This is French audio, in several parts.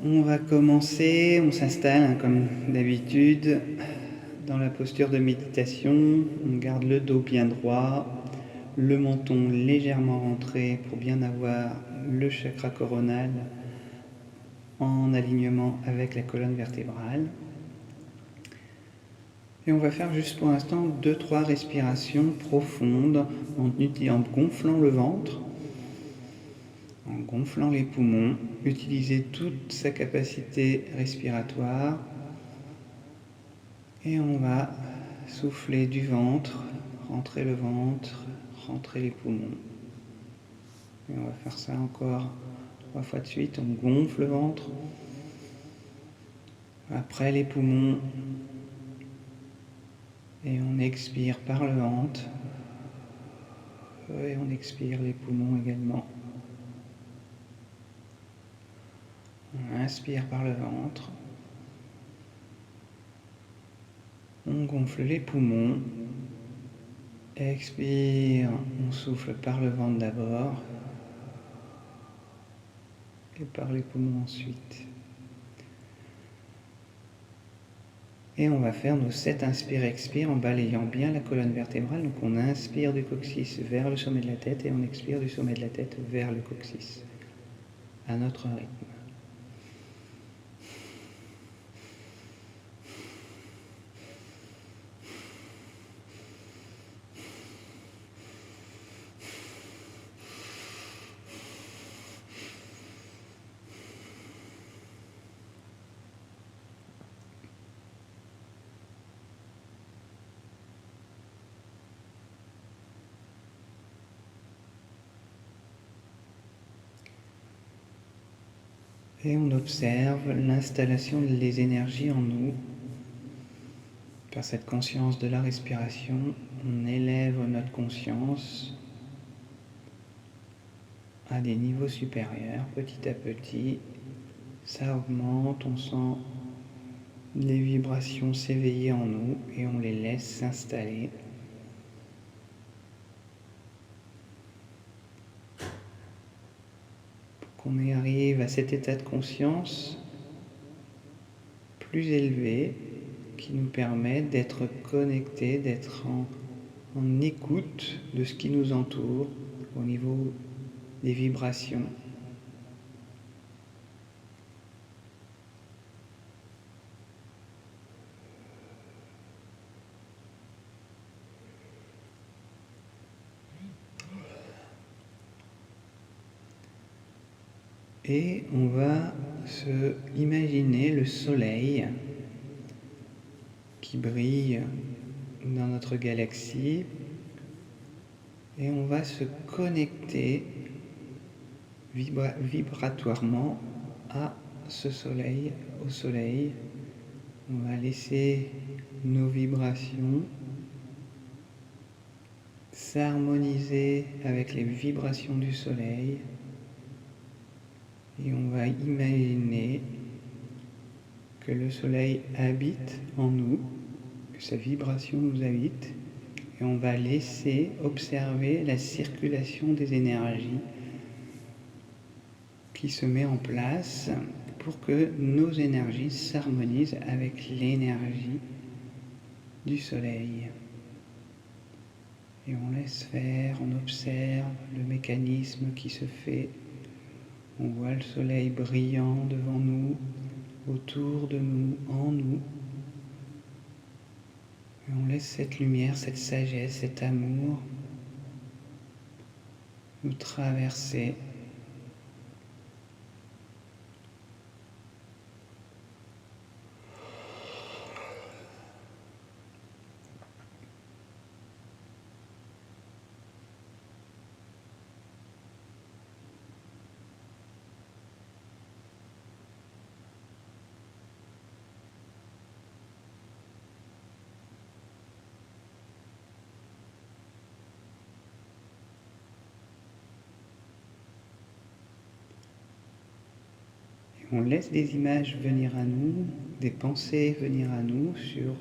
On va commencer, on s'installe comme d'habitude dans la posture de méditation. On garde le dos bien droit, le menton légèrement rentré pour bien avoir le chakra coronal en alignement avec la colonne vertébrale. Et on va faire juste pour l'instant 2-3 respirations profondes en gonflant le ventre, en gonflant les poumons, utiliser toute sa capacité respiratoire. Et on va souffler du ventre, rentrer le ventre, rentrer les poumons. Et on va faire ça encore 3 fois de suite. On gonfle le ventre. Après les poumons. Et on expire par le ventre. Et on expire les poumons également. On inspire par le ventre. On gonfle les poumons. Expire, on souffle par le ventre d'abord. Et par les poumons ensuite. Et on va faire nos 7 inspire-expire en balayant bien la colonne vertébrale. Donc on inspire du coccyx vers le sommet de la tête et on expire du sommet de la tête vers le coccyx, à notre rythme. Et on observe l'installation des énergies en nous. Par cette conscience de la respiration, on élève notre conscience à des niveaux supérieurs, petit à petit. Ça augmente, on sent les vibrations s'éveiller en nous et on les laisse s'installer. Qu'on y arrive à cet état de conscience plus élevé qui nous permet d'être connectés, d'être en écoute de ce qui nous entoure au niveau des vibrations. Et on va se imaginer le soleil qui brille dans notre galaxie et on va se connecter vibratoirement à ce soleil, au soleil. On va laisser nos vibrations s'harmoniser avec les vibrations du soleil. Et on va imaginer que le soleil habite en nous, que sa vibration nous habite, et on va laisser observer la circulation des énergies qui se met en place pour que nos énergies s'harmonisent avec l'énergie du soleil. Et on laisse faire, on observe le mécanisme qui se fait. On voit le soleil brillant devant nous, autour de nous, en nous. Et on laisse cette lumière, cette sagesse, cet amour nous traverser. On laisse des images venir à nous, des pensées venir à nous sur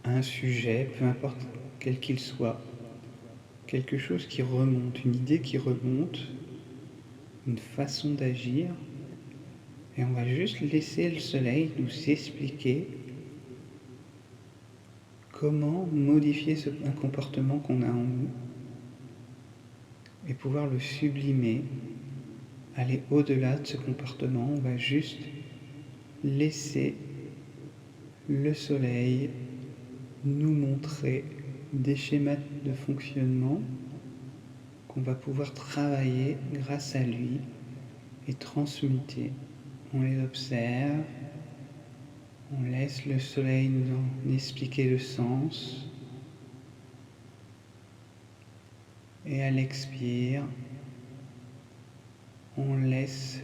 un sujet, peu importe quel qu'il soit, quelque chose qui remonte, une idée qui remonte, une façon d'agir. Et on va juste laisser le soleil nous expliquer comment modifier un comportement qu'on a en nous et pouvoir le sublimer, aller au-delà de ce comportement. On va juste laisser le soleil nous montrer des schémas de fonctionnement qu'on va pouvoir travailler grâce à lui et transmuter. On les observe, on laisse le soleil nous en expliquer le sens, et à l'expire, on laisse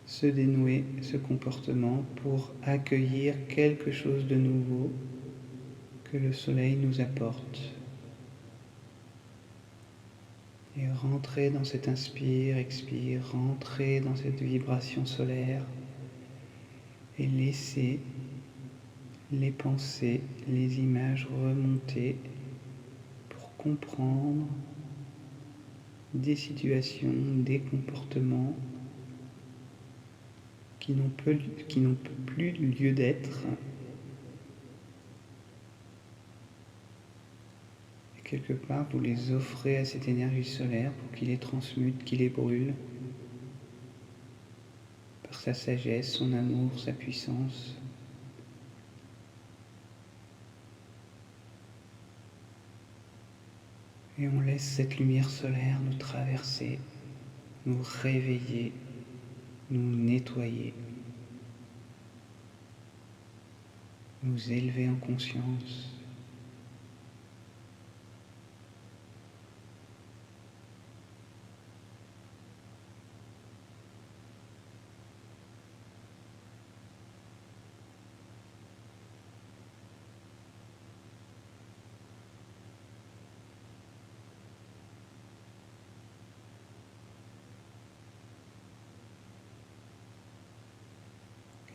se dénouer ce comportement pour accueillir quelque chose de nouveau que le soleil nous apporte. Et rentrer dans cet inspire, expire, rentrer dans cette vibration solaire et laisser les pensées, les images remonter pour comprendre des situations, des comportements qui n'ont plus lieu d'être. Et quelque part, vous les offrez à cette énergie solaire pour qu'il les transmute, qu'il les brûle par sa sagesse, son amour, sa puissance. Et on laisse cette lumière solaire nous traverser, nous réveiller, nous nettoyer, nous élever en conscience.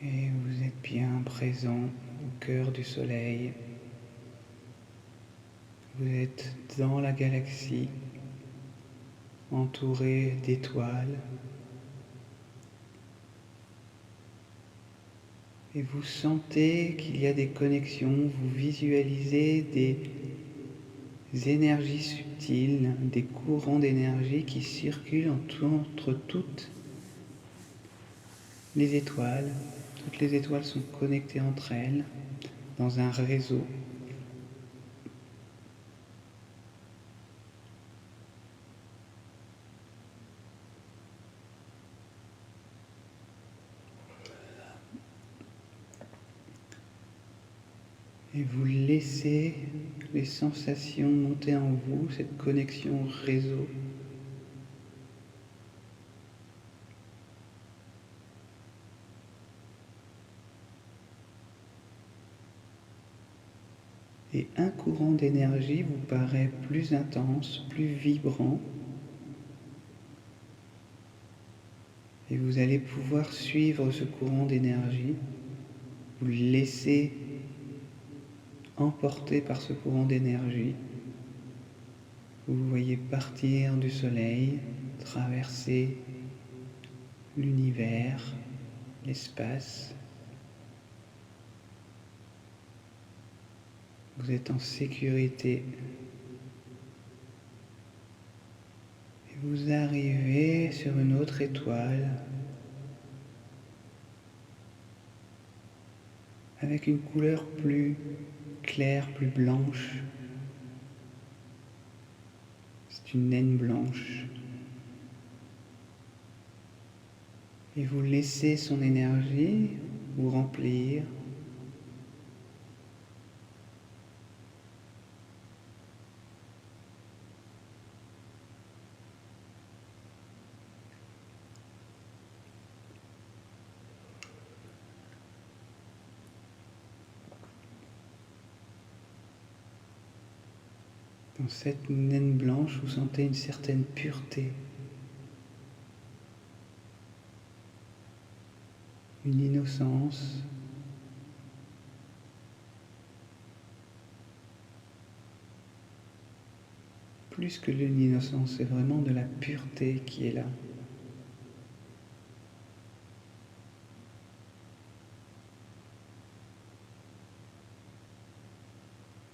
Et vous êtes bien présent au cœur du soleil. Vous êtes dans la galaxie, entouré d'étoiles. Et vous sentez qu'il y a des connexions, vous visualisez des énergies subtiles, des courants d'énergie qui circulent entre toutes les étoiles. Toutes les étoiles sont connectées entre elles dans un réseau. Et vous laissez les sensations monter en vous, cette connexion réseau. Et un courant d'énergie vous paraît plus intense, plus vibrant. Et vous allez pouvoir suivre ce courant d'énergie, vous le laissez emporté par ce courant d'énergie. Vous voyez partir du soleil, traverser l'univers, l'espace. Vous êtes en sécurité. Et vous arrivez sur une autre étoile avec une couleur plus claire, plus blanche. C'est une naine blanche. Et vous laissez son énergie vous remplir. Dans cette naine blanche, vous sentez une certaine pureté, une innocence. Plus que d'une innocence, c'est vraiment de la pureté qui est là.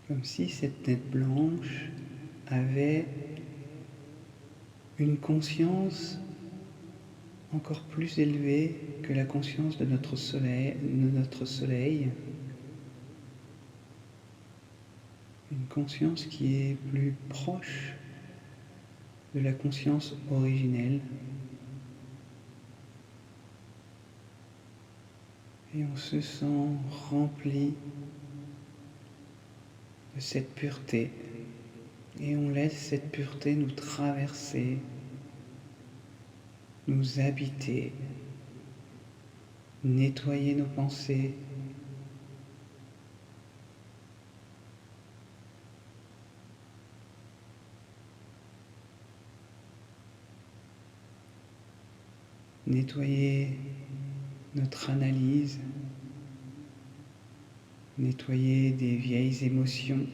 Comme si cette tête blanche avait une conscience encore plus élevée que la conscience de notre soleil, une conscience qui est plus proche de la conscience originelle. Et on se sent rempli de cette pureté. Et on laisse cette pureté nous traverser, nous habiter, nettoyer nos pensées, nettoyer notre analyse, nettoyer des vieilles émotions.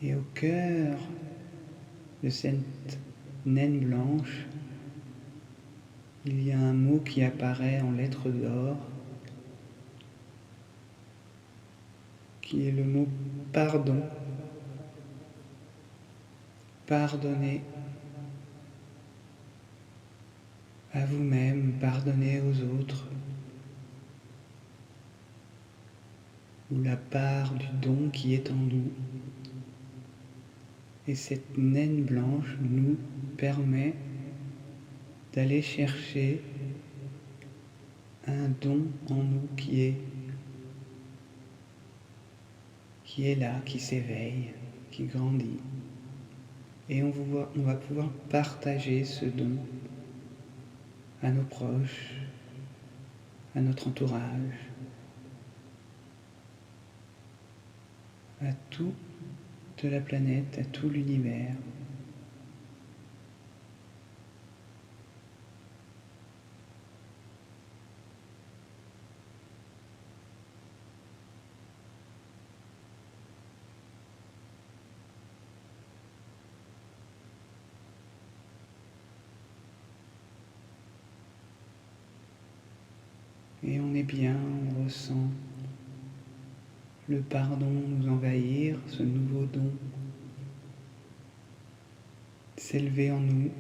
Et au cœur de cette naine blanche, il y a un mot qui apparaît en lettres d'or, qui est le mot pardon. Pardonnez à vous-même, pardonnez aux autres, ou la part du don qui est en nous. Et cette naine blanche nous permet d'aller chercher un don en nous qui est là, qui s'éveille, qui grandit. Et on va pouvoir partager ce don à nos proches, à notre entourage, à toute la planète, à tout l'univers. Et on est bien, on ressent le pardon nous envahir, ce nouveau don s'élever en nous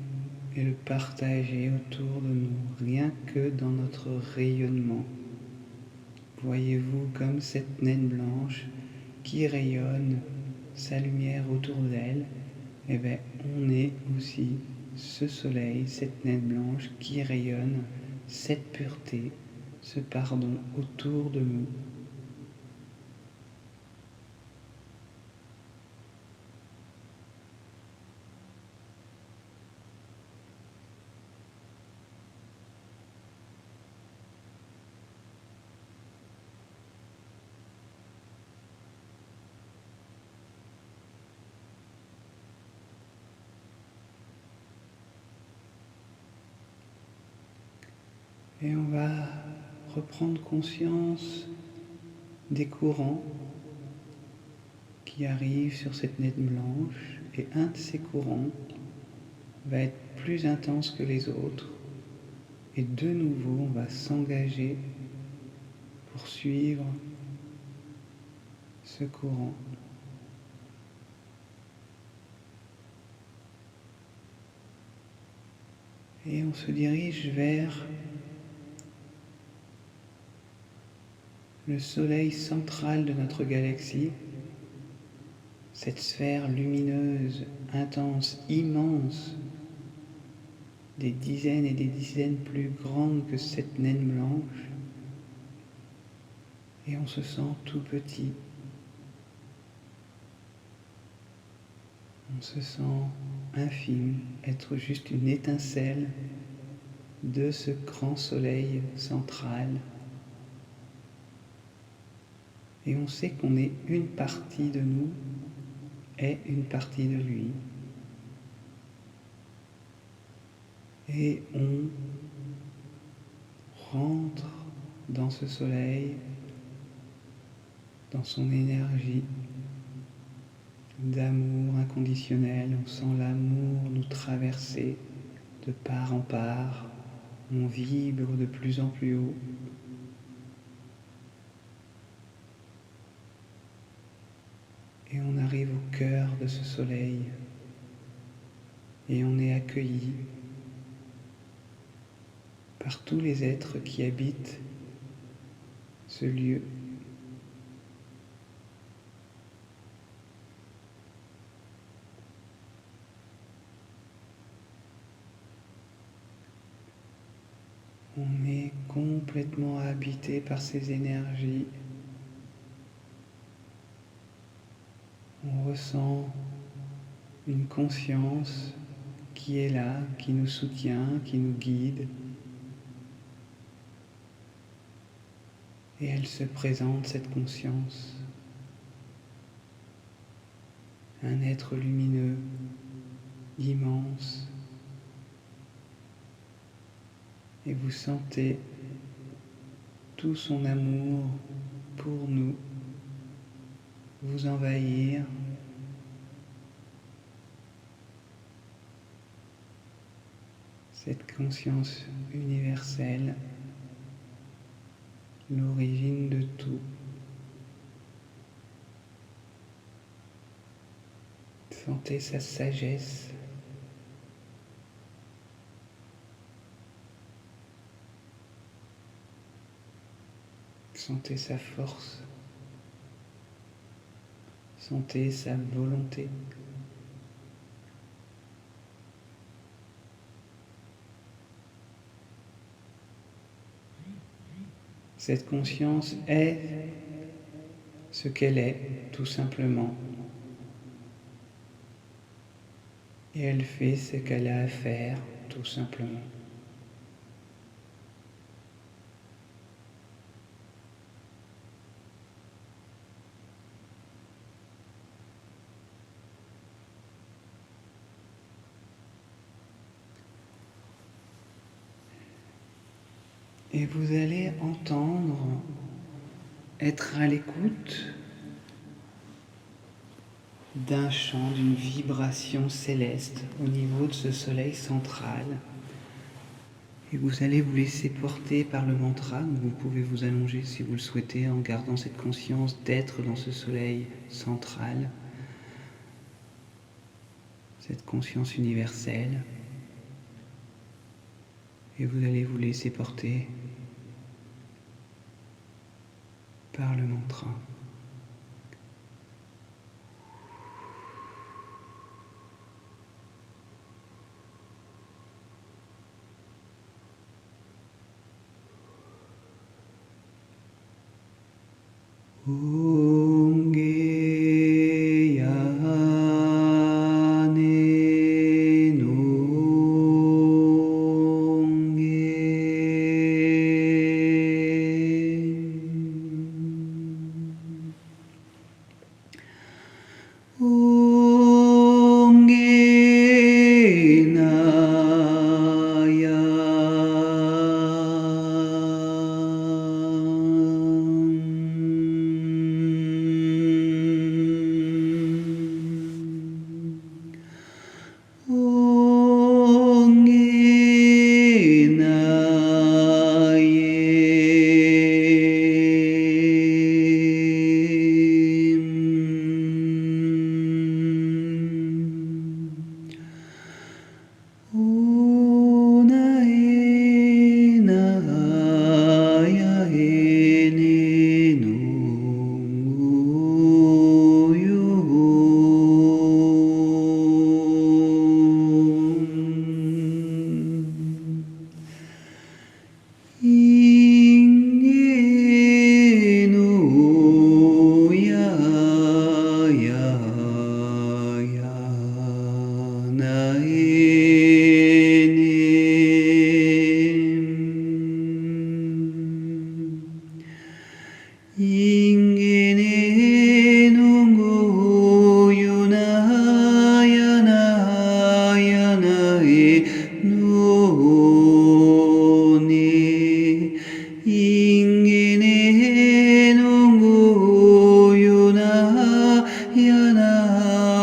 et le partager autour de nous, rien que dans notre rayonnement. Voyez-vous comme cette naine blanche qui rayonne sa lumière autour d'elle, et bien on est aussi ce soleil, cette naine blanche qui rayonne cette pureté, ce pardon autour de nous. Et on va reprendre conscience des courants qui arrivent sur cette naine blanche, et un de ces courants va être plus intense que les autres, et de nouveau on va s'engager pour suivre ce courant. Et on se dirige vers le soleil central de notre galaxie, cette sphère lumineuse, intense, immense, des dizaines et des dizaines plus grande que cette naine blanche, et on se sent tout petit. On se sent infime, être juste une étincelle de ce grand soleil central. Et on sait qu'on est une partie de nous et une partie de lui. Et on rentre dans ce soleil, dans son énergie, d'amour inconditionnel. On sent l'amour nous traverser de part en part. On vibre de plus en plus haut. Et on arrive au cœur de ce soleil. Et on est accueilli par tous les êtres qui habitent ce lieu. On est complètement habité par ces énergies. On ressent une conscience qui est là, qui nous soutient, qui nous guide. Et elle se présente, cette conscience. Un être lumineux, immense. Et vous sentez tout son amour pour nous vous envahir. Cette conscience universelle, l'origine de tout. Sentez sa sagesse. Sentez sa force. Sentez sa volonté. Cette conscience est ce qu'elle est, tout simplement. Et elle fait ce qu'elle a à faire, tout simplement. Et vous allez entendre, être à l'écoute d'un chant, d'une vibration céleste au niveau de ce soleil central. Et vous allez vous laisser porter par le mantra. Vous pouvez vous allonger si vous le souhaitez en gardant cette conscience d'être dans ce soleil central, cette conscience universelle. Et vous allez vous laisser porter par le mantra. Om Geyane Nom Om Genaya Yana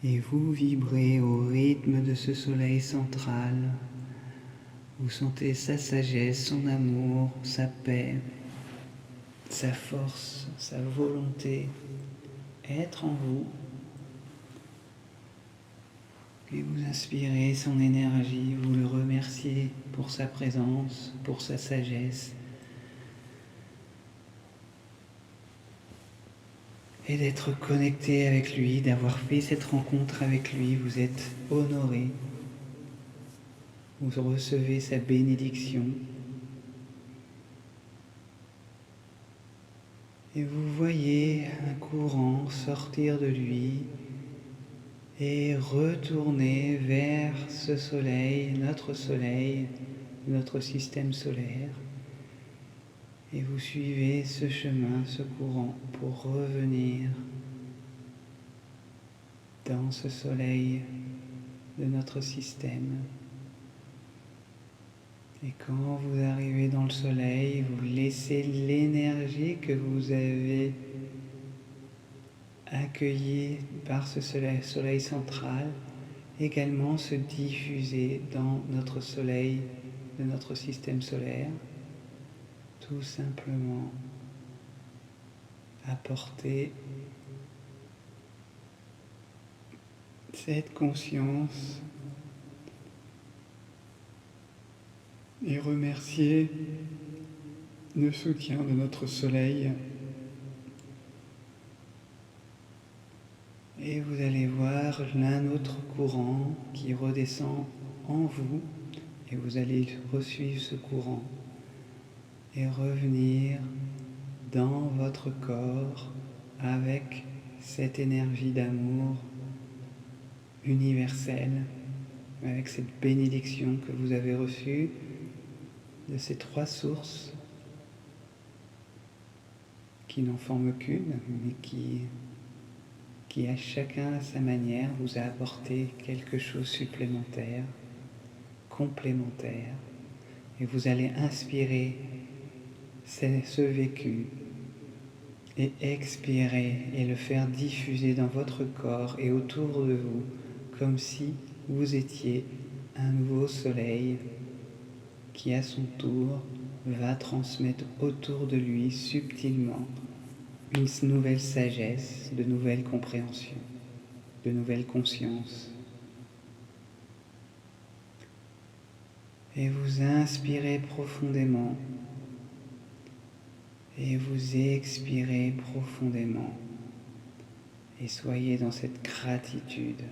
Et vous vibrez au rythme de ce soleil central. Vous sentez sa sagesse, son amour, sa paix, sa force, sa volonté être en vous. Et vous inspirez son énergie, vous le remerciez pour sa présence, pour sa sagesse. Et d'être connecté avec lui, d'avoir fait cette rencontre avec lui, vous êtes honoré. Vous recevez sa bénédiction. Et vous voyez un courant sortir de lui et retourner vers ce soleil, notre système solaire. Et vous suivez ce chemin, ce courant, pour revenir dans ce soleil de notre système. Et quand vous arrivez dans le soleil, vous laissez l'énergie que vous avez accueillie par ce soleil central également se diffuser dans notre soleil de notre système solaire. Tout simplement apporter cette conscience et remercier le soutien de notre soleil. Et vous allez voir l'un autre courant qui redescend en vous et vous allez suivre ce courant et revenir dans votre corps avec cette énergie d'amour universelle, avec cette bénédiction que vous avez reçue de ces trois sources qui n'en forment qu'une, mais qui à chacun à sa manière vous a apporté quelque chose supplémentaire, complémentaire, et vous allez inspirer ce vécu et expirer et le faire diffuser dans votre corps et autour de vous comme si vous étiez un nouveau soleil qui à son tour va transmettre autour de lui subtilement une nouvelle sagesse, de nouvelles compréhensions, de nouvelles consciences. Et vous inspirez profondément et vous expirez profondément et soyez dans cette gratitude.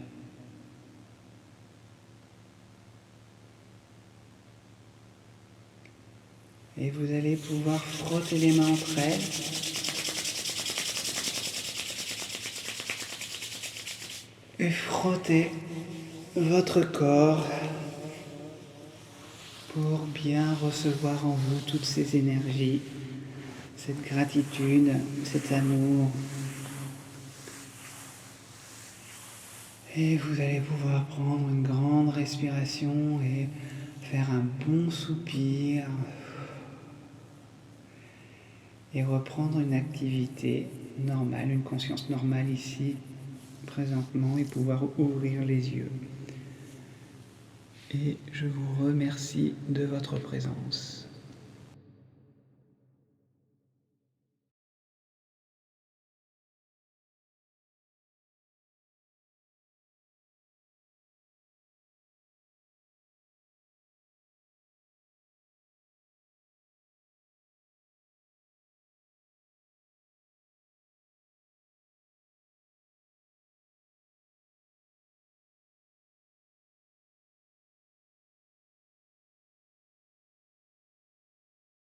Et vous allez pouvoir frotter les mains entre elles. Et frotter votre corps pour bien recevoir en vous toutes ces énergies, cette gratitude, cet amour. Et vous allez pouvoir prendre une grande respiration et faire un bon soupir et reprendre une activité normale, une conscience normale ici, présentement, et pouvoir ouvrir les yeux. Et je vous remercie de votre présence.